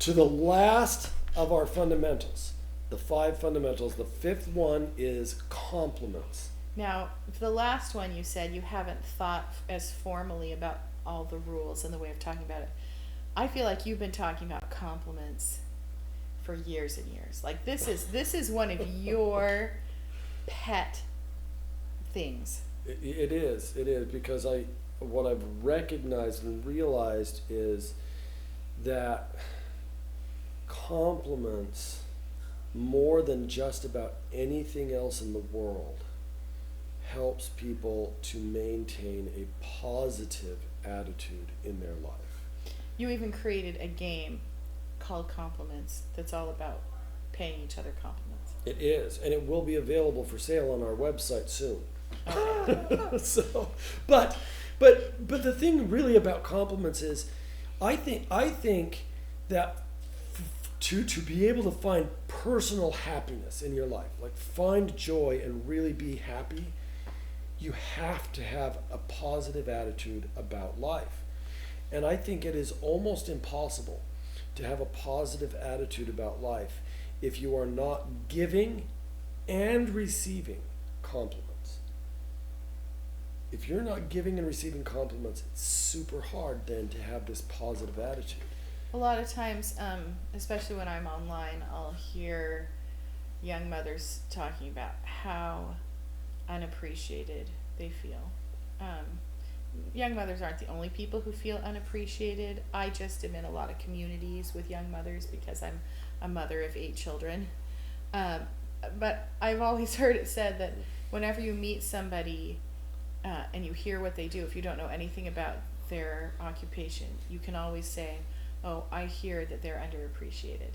to the last of our fundamentals, the 5 fundamentals. The 5th one is compliments. Now, the last one you said you haven't thought as formally about all the rules and the way of talking about it. I feel like you've been talking about compliments for years and years. Like this is one of your pet things. It is because what I've recognized and realized is that compliments, more than just about anything else in the world, helps people to maintain a positive attitude in their life. You even created a game called Compliments that's all about paying each other compliments. It is, and it will be available for sale on our website soon. Okay. So, but the thing really about compliments is, I think that to be able to find personal happiness in your life, like find joy and really be happy, you have to have a positive attitude about life. And I think it is almost impossible to have a positive attitude about life if you are not giving and receiving compliments. If you're not giving and receiving compliments, it's super hard then to have this positive attitude. A lot of times, especially when I'm online, I'll hear young mothers talking about how unappreciated they feel. Young mothers aren't the only people who feel unappreciated. I just am in a lot of communities with young mothers because I'm a mother of 8 children. But I've always heard it said that whenever you meet somebody and you hear what they do, if you don't know anything about their occupation, you can always say, "Oh, I hear that they're underappreciated."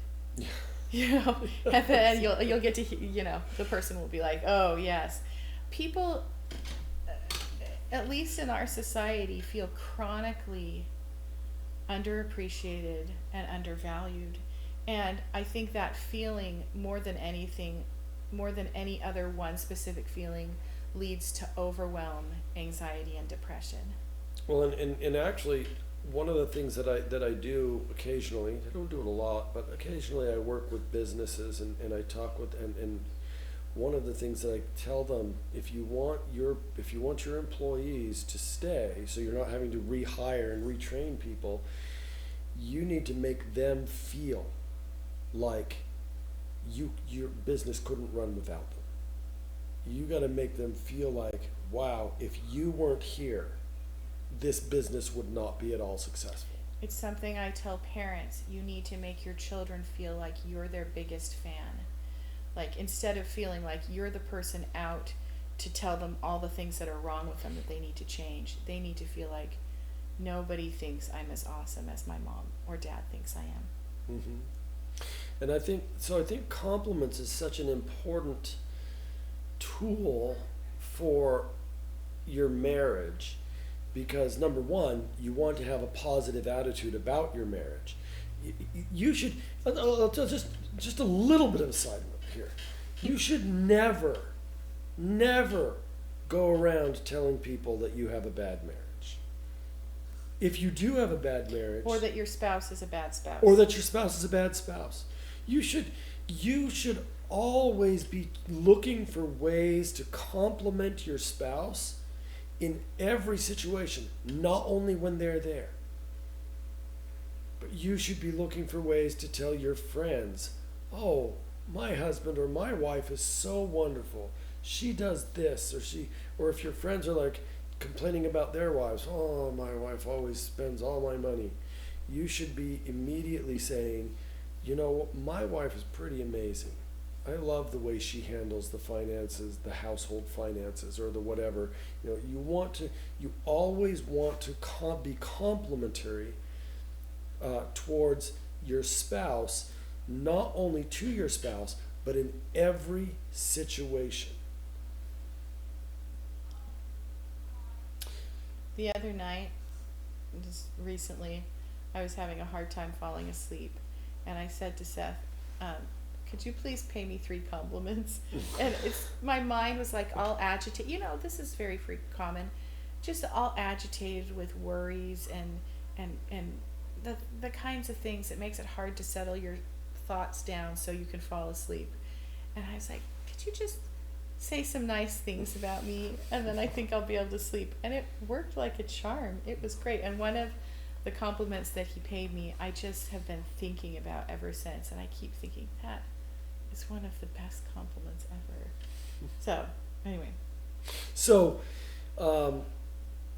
And then you'll get to, the person will be like, "Oh, yes." People, at least in our society, feel chronically underappreciated and undervalued. And I think that feeling, more than anything, more than any other one specific feeling, leads to overwhelm, anxiety, and depression. Well, and actually, one of the things that I do occasionally, I don't do it a lot, but occasionally I work with businesses and I talk with, and one of the things that I tell them, if you want your employees to stay, so you're not having to rehire and retrain people, you need to make them feel like your business couldn't run without them. You got to make them feel like, wow, if you weren't here, this business would not be at all successful. It's something I tell parents. You need to make your children feel like you're their biggest fan. Like, instead of feeling like you're the person out to tell them all the things that are wrong with them that they need to change, they need to feel like nobody thinks I'm as awesome as my mom or dad thinks I am. Mm-hmm. And I think compliments is such an important tool for your marriage, because number one, you want to have a positive attitude about your marriage. You should, I'll tell just a little bit of a side note here. You should never go around telling people that you have a bad marriage. If you do have a bad marriage, or that your spouse is a bad spouse, or that your spouse is a bad spouse, you should always be looking for ways to compliment your spouse in every situation, not only when they're there. But you should be looking for ways to tell your friends, "Oh, my husband or my wife is so wonderful. She does this," or if your friends are like complaining about their wives, "Oh, my wife always spends all my money." You should be immediately saying, "My wife is pretty amazing. I love the way she handles the finances, the household finances, or the whatever." You always want to be complimentary towards your spouse, not only to your spouse, but in every situation. The other night, just recently, I was having a hard time falling asleep, and I said to Seth, "Could you please pay me 3 compliments?" And my mind was like all agitated. This is very common, just all agitated with worries and the kinds of things that makes it hard to settle your thoughts down so you can fall asleep. And I was like, could you just say some nice things about me, and then I think I'll be able to sleep. And it worked like a charm. It was great. And one of the compliments that he paid me, I just have been thinking about ever since, and I keep thinking that is one of the best compliments ever. So anyway, So,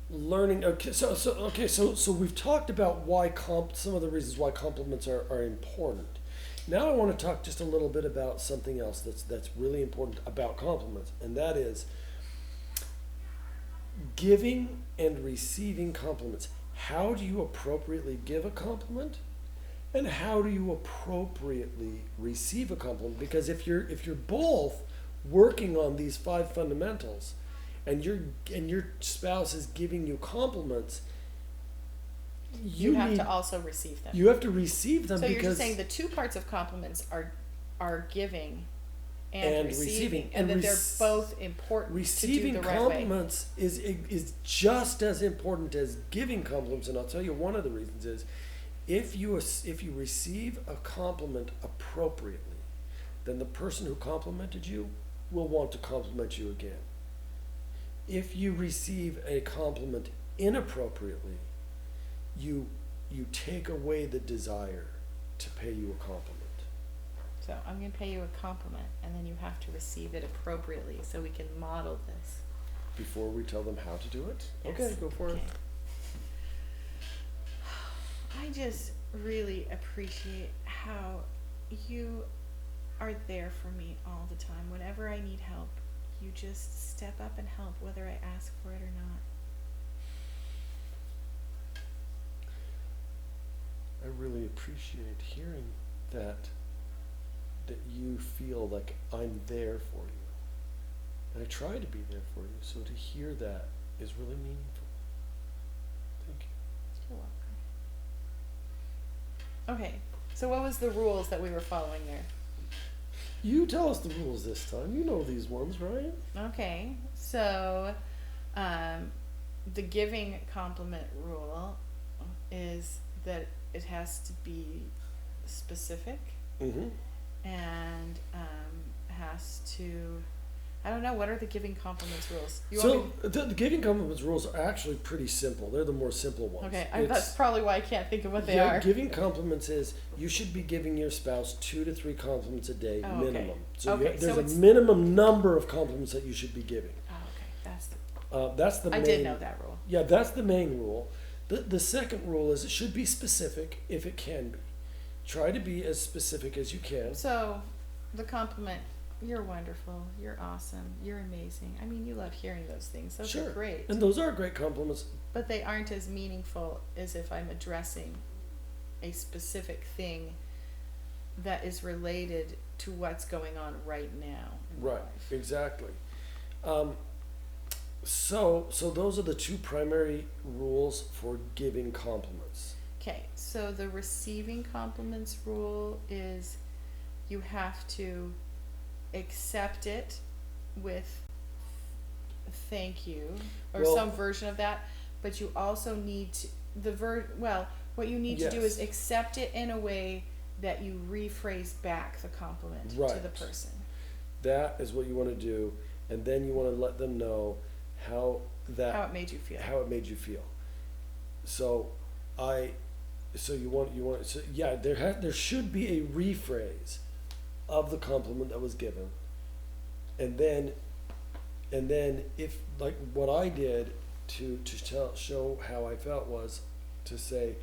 learning. Okay, so we've talked about why some of the reasons why compliments are important. Now I want to talk just a little bit about something else that's really important about compliments, and that is giving and receiving compliments. How do you appropriately give a compliment, and how do you appropriately receive a compliment? Because if you're both working on these 5 fundamentals, and your spouse is giving you compliments, you have to also receive them. You have to receive them. So because you're just saying the 2 parts of compliments are giving and receiving, and that they're both important. Receiving to do the right way. compliments is just as important as giving compliments, and I'll tell you one of the reasons is if you receive a compliment appropriately, then the person who complimented you will want to compliment you again. If you receive a compliment inappropriately, you take away the desire to pay you a compliment. So I'm going to pay you a compliment, and then you have to receive it appropriately so we can model this. Before we tell them how to do it? Yes. Okay, go for it. I just really appreciate how you are there for me all the time. Whenever I need help, you just step up and help, whether I ask for it or not. I really appreciate hearing that you feel like I'm there for you. And I try to be there for you, so to hear that is really meaningful. Thank you. You're welcome. Okay, so what was the rules that we were following there? You tell us the rules this time. You know these ones, right? Okay, so the giving compliment rule is that it has to be specific. Mm-hmm. And has to, I don't know, what are the giving compliments rules? The giving compliments rules are actually pretty simple. They're the more simple ones. Okay, that's probably why I can't think of what they are. Giving compliments is you should be giving your spouse 2 to 3 compliments a day minimum. Okay. So Okay, there's a minimum number of compliments that you should be giving. Oh, okay, That's the main. I did know that rule. Yeah, that's the main rule. The second rule is it should be specific if it can be. Try to be as specific as you can. So, the compliment, you're wonderful, you're awesome, you're amazing. I mean, you love hearing those things. Those are great. And those are great compliments. But they aren't as meaningful as if I'm addressing a specific thing that is related to what's going on right now in my life. Exactly. So those are the 2 primary rules for giving compliments. Okay, so the receiving compliments rule is you have to accept it with thank you or some version of that, but you also need to what you need to do is accept it in a way that you rephrase back the compliment to the person. That is what you want to do, and then you want to let them know how it made you feel. There should be a rephrase of the compliment that was given, and then if, like, what I did to show how I felt was to say,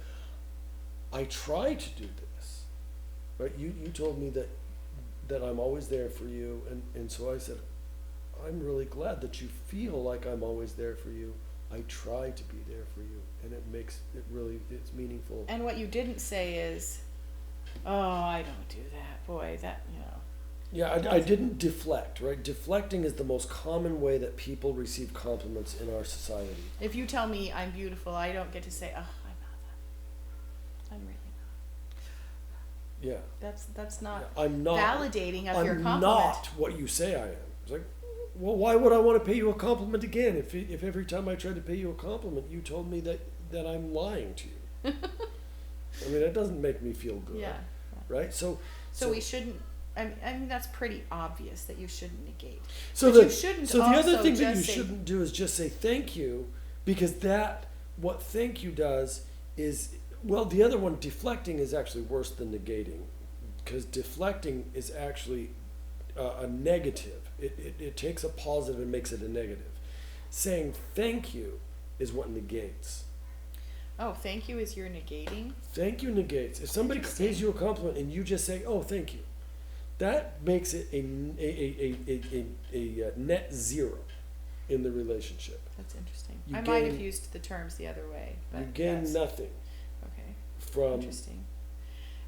I try to do this, right? You told me that I'm always there for you, and so I said, I'm really glad that you feel like I'm always there for you. I try to be there for you, and it's meaningful. And what you didn't say is, oh, I don't do that. Boy, that, Yeah, I didn't deflect, right? Deflecting is the most common way that people receive compliments in our society. If you tell me I'm beautiful, I don't get to say, oh, I'm not that. I'm really not. Yeah. That's not I'm not validating of your compliment. I'm not what you say I am. It's like, well, why would I want to pay you a compliment again if every time I tried to pay you a compliment you told me that I'm lying to you? I mean, that doesn't make me feel good. Yeah. Right? So we shouldn't. I mean, that's pretty obvious that you shouldn't negate. So But you shouldn't the other also thing that you just say- shouldn't do is just say thank you, because what thank you does is, well, the other one, deflecting, is actually worse than negating, because deflecting is actually a negative. It takes a positive and makes it a negative. Saying thank you is what negates. Oh, thank you is your negating? Thank you negates. If somebody Interesting. pays you a compliment and you just say, "Oh, thank you," that makes it a net zero in the relationship. That's interesting. You I might have gain- used the terms the other way. But You gain that's- nothing Okay, from. interesting.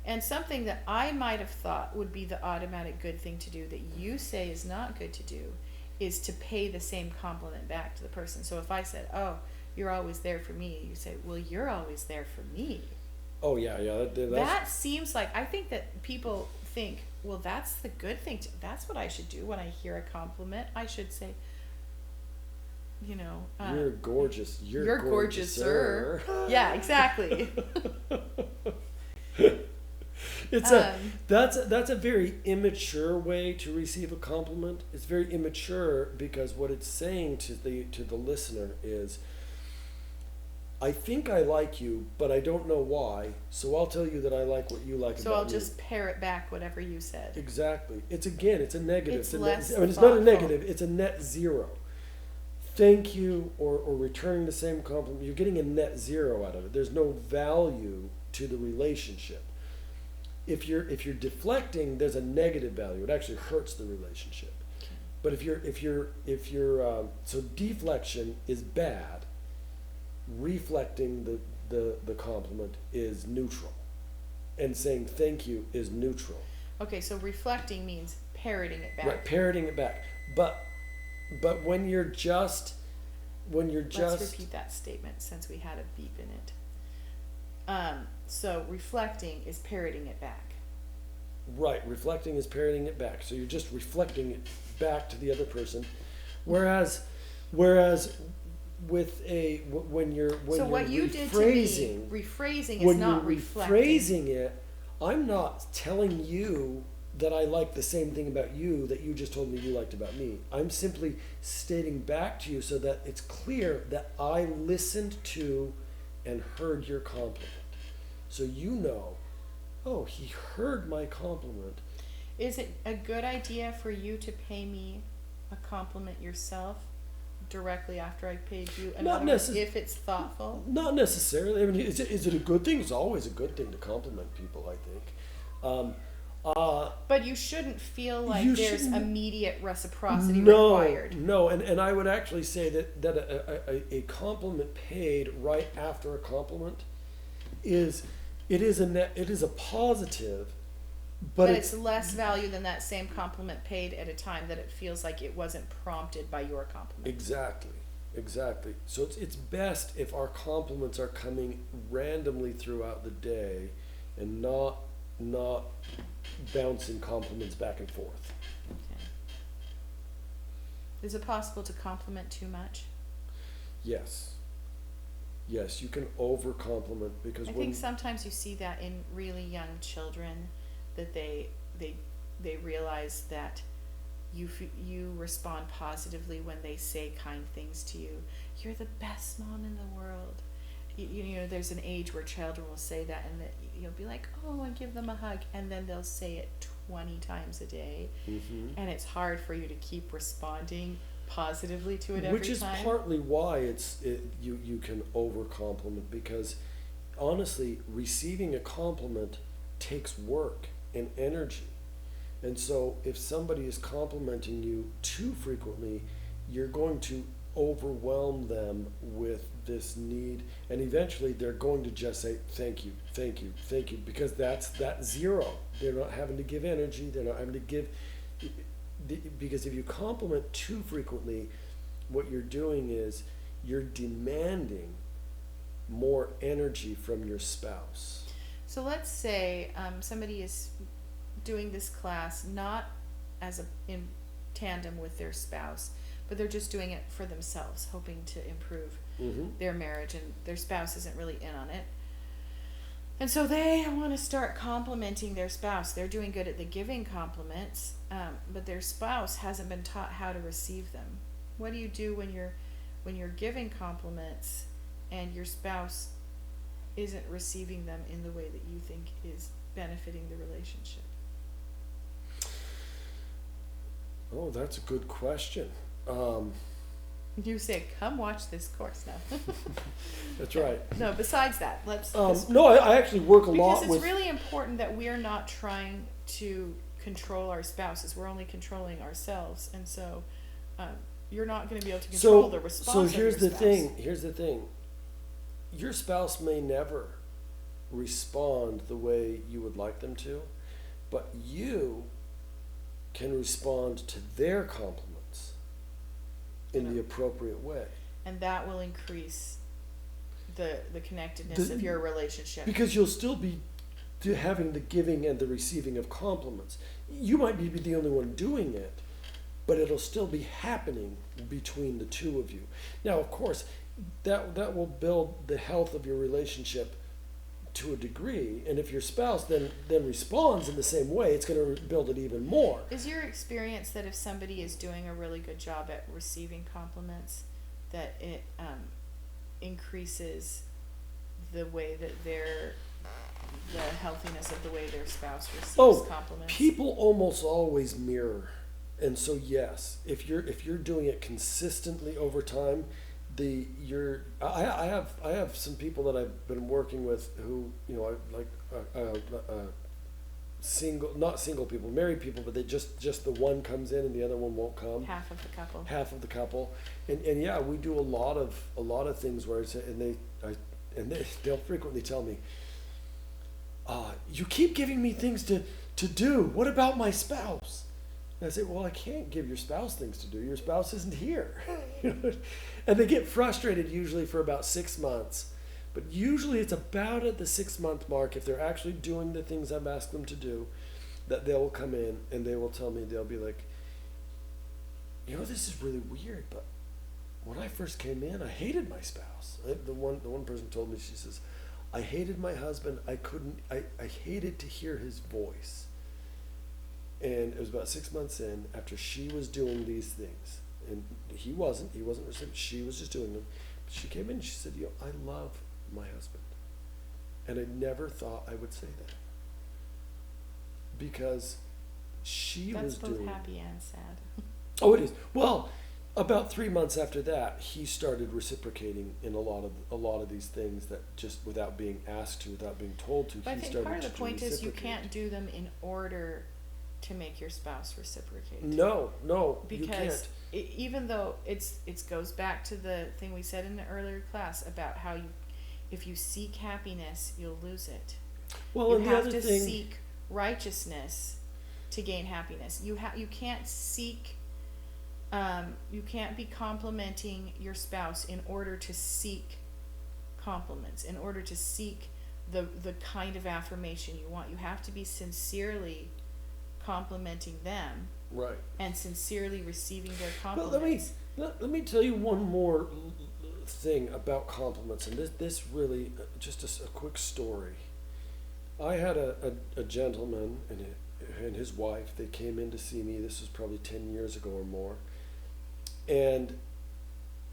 And something that I might have thought would be the automatic good thing to do that you say is not good to do is to pay the same compliment back to the person. So if I said, "Oh, you're always there for me," you say, "Well, you're always there for me." Oh yeah, yeah. That's, That seems like, I think that people think, well, that's the good thing. That's what I should do when I hear a compliment. I should say, you're gorgeous. You're gorgeous, gorgeous-er. sir. Yeah, exactly. That's a very immature way to receive a compliment. It's very immature because what it's saying to the listener is, I think I like you, but I don't know why, so I'll tell you that I like what you like So about I'll me. just parrot back whatever you said. Exactly. It's a negative. It's a less I mean, it's not a thoughtful. negative. It's a net zero. Thank you, or returning the same compliment. You're getting a net zero out of it. There's no value to the relationship. If you're deflecting, there's a negative value. It actually hurts the relationship. Okay. But if you're so deflection is bad. Reflecting the compliment is neutral, and saying thank you is neutral. Okay, so reflecting means parroting it back. Right, parroting it back. But when you're just Let's repeat that statement since we had a beep in it. So reflecting is parroting it back. Right, reflecting is parroting it back. So you're just reflecting it back to the other person, whereas with when you're So what you did to me, rephrasing is when not you're reflecting. rephrasing it, I'm not telling you that I like the same thing about you that you just told me you liked about me. I'm simply stating back to you so that it's clear that I listened to and heard your compliment. So oh, he heard my compliment. Is it a good idea for you to pay me a compliment yourself directly after I paid you? In Not other words, necess- if it's thoughtful? Not necessarily. I mean, is it a good thing? It's always a good thing to compliment people, I think. But you shouldn't feel like You there's shouldn't- immediate reciprocity required. No, and I would actually say that a compliment paid right after a compliment is a positive, but it's less value than that same compliment paid at a time that it feels like it wasn't prompted by your compliment. Exactly. So it's best if our compliments are coming randomly throughout the day, and not bouncing compliments back and forth. Okay. Is it possible to compliment too much? Yes, you can over compliment because I think sometimes you see that in really young children, that they realize that you respond positively when they say kind things to you. You're the best mom in the world. You know, there's an age where children will say that, and that you'll be like, "Oh," and give them a hug, and then they'll say it 20 times a day, and it's hard for you to keep responding positively to it every which is time. partly why you can over compliment, because honestly, receiving a compliment takes work and energy. And so if somebody is complimenting you too frequently, you're going to overwhelm them with this need, and eventually they're going to just say thank you, because that's that zero. They're not having to give energy, they're not having to give, because if you compliment too frequently, what you're doing is you're demanding more energy from your spouse. So let's say somebody is doing this class not in tandem with their spouse, but they're just doing it for themselves, hoping to improve their marriage, and their spouse isn't really in on it. And so they want to start complimenting their spouse. They're doing good at the giving compliments, but their spouse hasn't been taught how to receive them. What do you do when you're giving compliments and your spouse isn't receiving them in the way that you think is benefiting the relationship? Oh, that's a good question. You say, "Come watch this course now." That's right. No, besides that, No, I actually work a lot because with. it's really important that we're not trying to control our spouses. We're only controlling ourselves, and so you're not going to be able to control the response. So of here's your the spouse. thing. Here's the thing. Your spouse may never respond the way you would like them to, but you can respond to their compliments in the appropriate way. And that will increase the connectedness of your relationship. Because you'll still be having the giving and the receiving of compliments. You might be the only one doing it, but it'll still be happening between the two of you. Now, of course, that will build the health of your relationship to a degree, and if your spouse then responds in the same way, it's going to build it even more. Is your experience that if somebody is doing a really good job at receiving compliments, that it increases the way that the healthiness of the way their spouse receives compliments? People almost always mirror, and so yes, if you're doing it consistently over time, I have some people that I've been working with who, you know, not single people, married people, but they just the one comes in and the other one won't come. Half of the couple. And yeah, we do a lot of things where they'll frequently tell me, you keep giving me things to do. What about my spouse? And I say, well, I can't give your spouse things to do. Your spouse isn't here. And they get frustrated usually for about 6 months. But usually it's about at the 6-month mark, if they're actually doing the things I've asked them to do, that they'll come in and they will tell me, they'll be like, you know, this is really weird, but when I first came in, I hated my spouse. The one person told me, she says, I hated my husband. I hated to hear his voice. And it was about 6 months in, after she was doing these things, and he wasn't receiving, she was just doing them. But she came in and she said, you know, I love my husband. And I never thought I would say that. Because was doing. That's both happy and sad. Oh, it is. Well, about 3 months after that, he started reciprocating in a lot of these things that just without being asked to, without being told to, but I he think started part of the to point is you reciprocate. can't do them in order to make your spouse reciprocate. No, because you can't. Even though it goes back to the thing we said in the earlier class about how if you seek happiness, you'll lose it. Well, you and the have other to thing, seek righteousness to gain happiness. You can't seek. You can't be complimenting your spouse in order to seek compliments, in order to seek the kind of affirmation you want. You have to be sincerely complimenting them, right, and sincerely receiving their compliments. Well, let me tell you one more thing about compliments, and this really just a quick story. I had a gentleman and his wife. They came in to see me. This was probably 10 years ago or more, and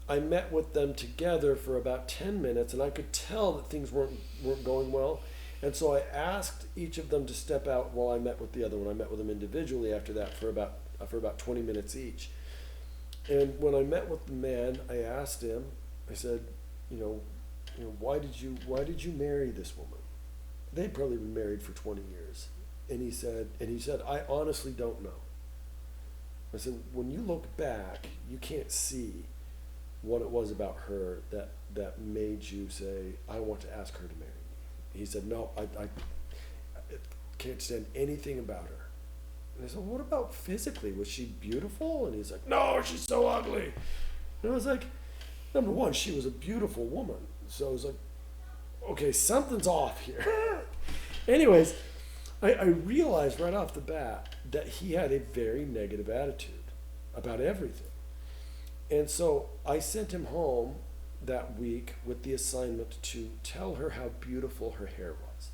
I met with them together for about 10 minutes, and I could tell that things weren't going well. And so I asked each of them to step out while I met with the other one. I met with them individually after that for about 20 minutes each. And when I met with the man, I asked him, I said, you know, why did you marry this woman? They'd probably been married for 20 years. And he said, I honestly don't know. I said, when you look back, you can't see what it was about her that made you say, I want to ask her to marry me. He said, no, I can't stand anything about her. And I said, what about physically? Was she beautiful? And he's like, no, she's so ugly. And I was like, number one, she was a beautiful woman. So I was like, okay, something's off here. Anyways, I realized right off the bat that he had a very negative attitude about everything. And so I sent him home that week with the assignment to tell her how beautiful her hair was.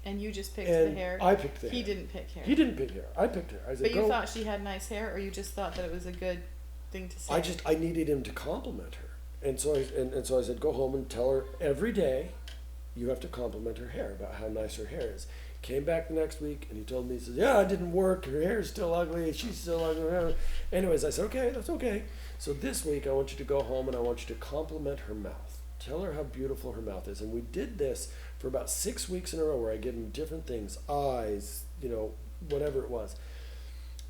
And you just picked And the hair? I picked the hair. He didn't pick hair. He didn't pick hair. I picked hair. I said, But you go. thought she had nice hair, or you just thought that it was a good thing to say? I needed him to compliment her. And so I said, go home and tell her every day you have to compliment her hair about how nice her hair is. Came back the next week and he told me, he says, yeah, it didn't work. Her hair is still ugly. She's still ugly. Anyways, I said, okay, that's okay. So this week I want you to go home and I want you to compliment her mouth. Tell her how beautiful her mouth is. And we did this for about 6 weeks in a row where I gave him different things, eyes, whatever it was.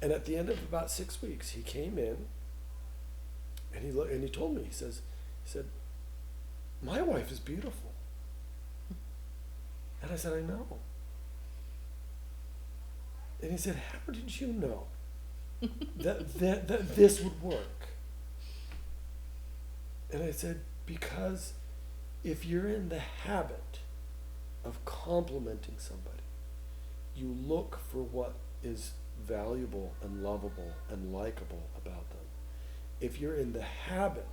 And at the end of about 6 weeks, he came in and he told me, he said, my wife is beautiful. And I said, I know. And he said, how did you know that this would work? And I said, because if you're in the habit of complimenting somebody, you look for what is valuable and lovable and likable about them. If you're in the habit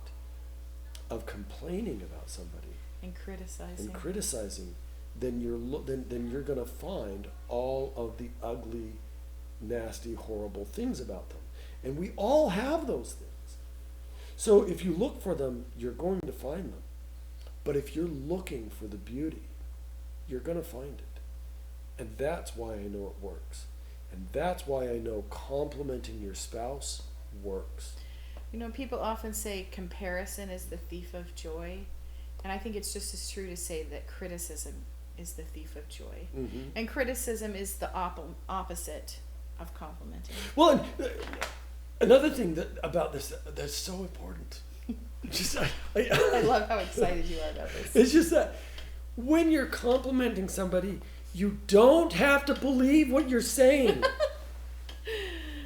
of complaining about somebody and criticizing, then you're going to find all of the ugly, nasty, horrible things about them. And we all have those things. So if you look for them, you're going to find them. But if you're looking for the beauty, you're going to find it. And that's why I know it works. And that's why I know complimenting your spouse works. People often say comparison is the thief of joy. And I think it's just as true to say that criticism is the thief of joy. Mm-hmm. And criticism is the opposite of complimenting. Well, another thing about this that's so important. I love how excited you are about this. It's just that when you're complimenting somebody, you don't have to believe what you're saying.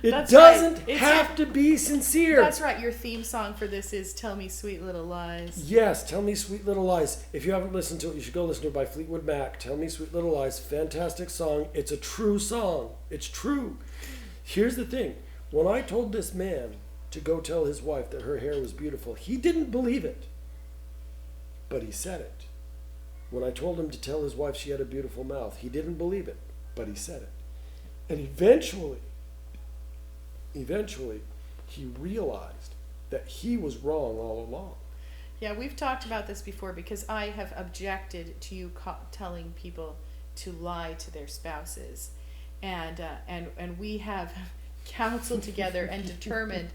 It doesn't have to be sincere. That's right. Your theme song for this is Tell Me Sweet Little Lies. Yes, Tell Me Sweet Little Lies. If you haven't listened to it, you should go listen to it by Fleetwood Mac. Tell Me Sweet Little Lies. Fantastic song. It's a true song. It's true. Here's the thing. When I told this man to go tell his wife that her hair was beautiful, he didn't believe it. But he said it. When I told him to tell his wife she had a beautiful mouth, he didn't believe it. But he said it. And eventually, he realized that he was wrong all along. Yeah, we've talked about this before because I have objected to you telling people to lie to their spouses, and we have counseled together and determined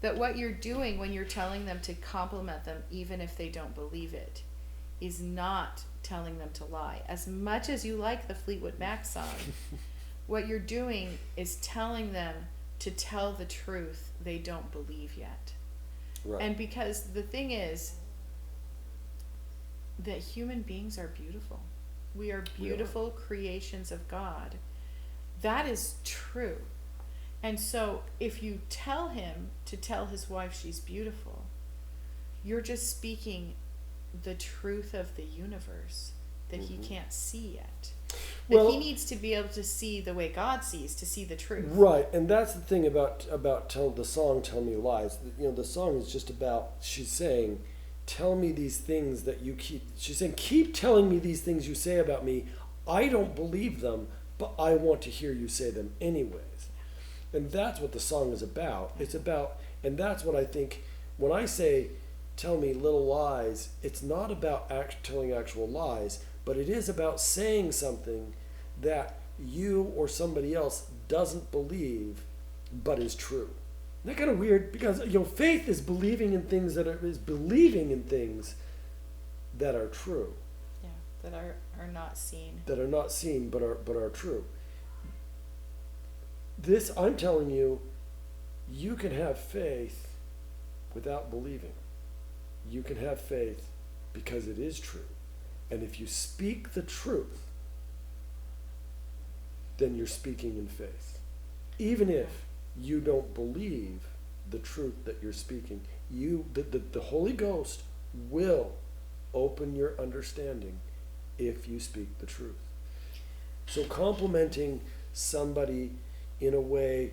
that what you're doing when you're telling them to compliment them, even if they don't believe it, is not telling them to lie. As much as you like the Fleetwood Mac song, what you're doing is telling them to tell the truth they don't believe yet. Right. And because the thing is that human beings are beautiful. We are beautiful creations of God. That is true. And so if you tell him to tell his wife she's beautiful, you're just speaking the truth of the universe that he can't see yet. That he needs to be able to see the way God sees, to see the truth. Right, and that's the thing about the song "Tell Me Lies." The song is just about, she's saying, "Tell me these things that you keep." She's saying, "Keep telling me these things you say about me. I don't believe them, but I want to hear you say them anyways." And that's what the song is about. It's about, and that's what I think when I say, "Tell me little lies," it's not about telling actual lies. But it is about saying something that you or somebody else doesn't believe, but is true. Isn't that kind of weird? Because faith is believing in things that are true. Yeah, that are not seen. That are not seen, but are true. This, I'm telling you, you can have faith without believing. You can have faith because it is true. And if you speak the truth, then you're speaking in faith. Even if you don't believe the truth that you're speaking, the Holy Ghost will open your understanding if you speak the truth. So complimenting somebody in a way,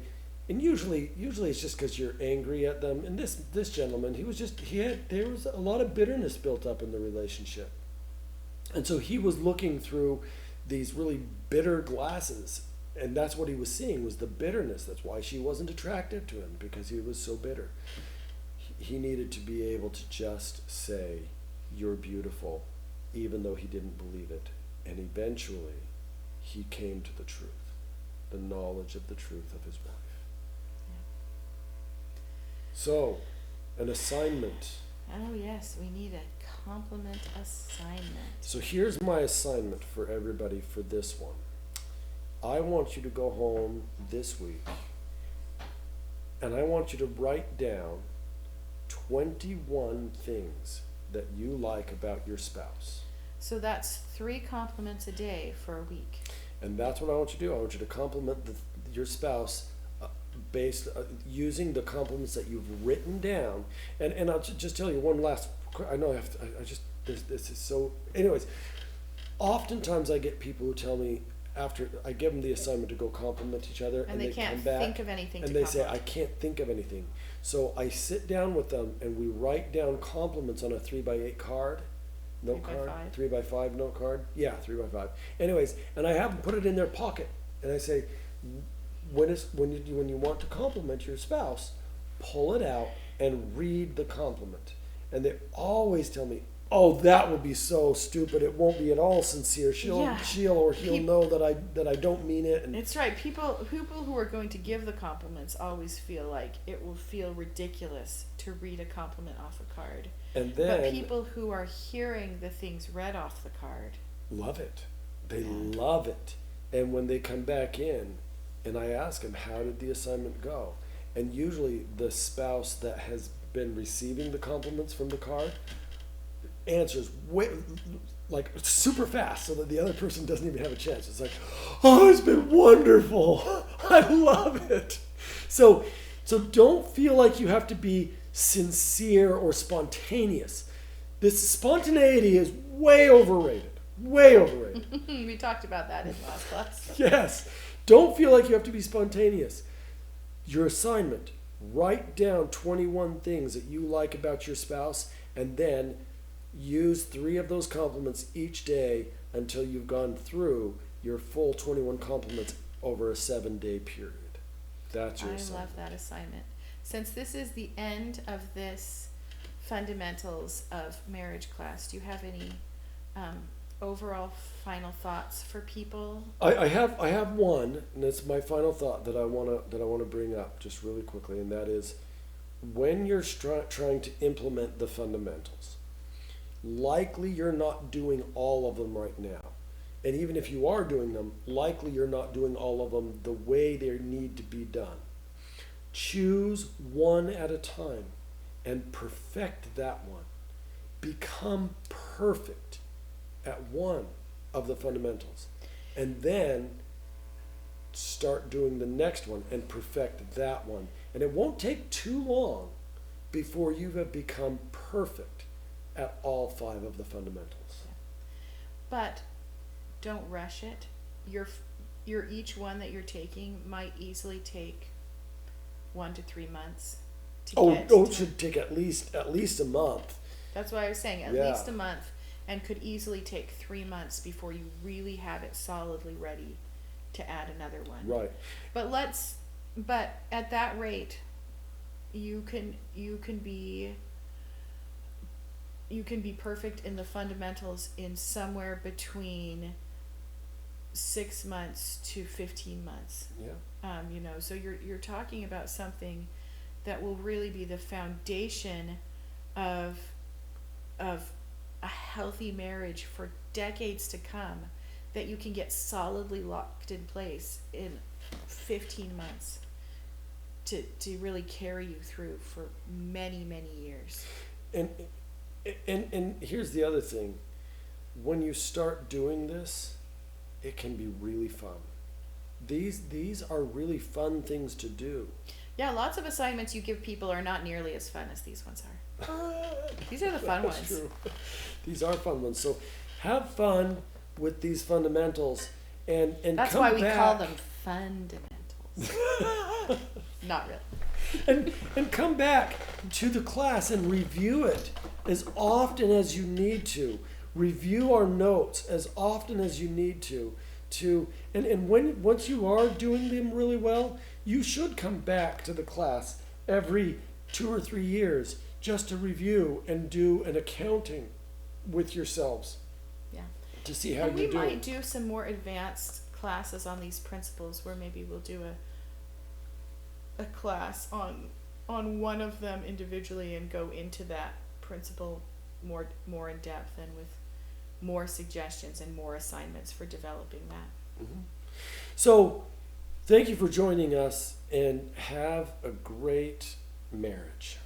and usually it's just because you're angry at them. And this gentleman, there was a lot of bitterness built up in the relationship. And so he was looking through these really bitter glasses, and that's what he was seeing, was the bitterness. That's why she wasn't attracted to him, because he was so bitter. He needed to be able to just say, "You're beautiful," even though he didn't believe it. And eventually he came to the truth, the knowledge of the truth of his wife. So, an assignment. Oh yes, we need a compliment assignment. So here's my assignment for everybody for this one. I want you to go home this week, and I want you to write down 21 things that you like about your spouse. So that's 3 compliments a day for a week. And that's what I want you to do. I want you to compliment your spouse based using the compliments that you've written down. And I'll just tell you one last. I know I have to. I just this is so. Anyways, oftentimes I get people who tell me after I give them the assignment to go compliment each other, and they can't come back think of anything. And to they say, compliment. "I can't think of anything." So I sit down with them and we write down compliments on a 3x8 card. Note card, 3x5 note card. Yeah, 3x5. Anyways, and I have them put it in their pocket, and I say, when you want to compliment your spouse, pull it out and read the compliment. And they always tell me, "Oh, that would be so stupid. It won't be at all sincere. He'll know that I don't mean it." And it's right. People who are going to give the compliments always feel like it will feel ridiculous to read a compliment off a card. And then, but people who are hearing the things read off the card love it. They love it. And when they come back in, and I ask them, "How did the assignment go?" And usually the spouse that has been receiving the compliments from the card answers like super fast, so that the other person doesn't even have a chance. It's like, "Oh, it's been wonderful. I love it." So don't feel like you have to be sincere or spontaneous. This spontaneity is way overrated. Way overrated. We talked about that in last class. Yes. Don't feel like you have to be spontaneous. Your assignment, write down 21 things that you like about your spouse, and then use 3 of those compliments each day until you've gone through your full 21 compliments over a 7-day period. That's your assignment. I love that assignment. Since this is the end of this fundamentals of marriage class, do you have any overall final thoughts for people? I have one, and it's my final thought that I want to bring up just really quickly, and that is, when you're trying to implement the fundamentals, likely you're not doing all of them right now. And even if you are doing them, likely you're not doing all of them the way they need to be done. Choose one at a time and perfect that one. Become perfect at one of the fundamentals. And then start doing the next one and perfect that one. And it won't take too long before you have become perfect at all 5 of the fundamentals. But don't rush it. Your each one that you're taking might easily take 1 to 3 months to get. It should take at least a month. That's why I was saying at least a month, and could easily take 3 months before you really have it solidly ready to add another one. Right. But at that rate, you can be perfect in the fundamentals in somewhere between 6 months to 15 months. Yeah. So you're talking about something that will really be the foundation of a healthy marriage for decades to come, that you can get solidly locked in place in 15 months to really carry you through for many, many years. And here's the other thing. When you start doing this, it can be really fun. These are really fun things to do. Yeah, lots of assignments you give people are not nearly as fun as these ones are. These are the fun ones. True. These are fun ones. So have fun with these fundamentals, and that's come why we back. call them fundamentals. Not really. And come back to the class and review it as often as you need to. Review our notes as often as you need to. to, and once you are doing them really well, you should come back to the class every 2 or 3 years just to review and do an accounting with yourselves. Yeah. To see how And you're we doing. might do some more advanced classes on these principles, where maybe we'll do a class on one of them individually and go into that principle more in depth and with more suggestions and more assignments for developing that. Mm-hmm. So, thank you for joining us, and have a great marriage.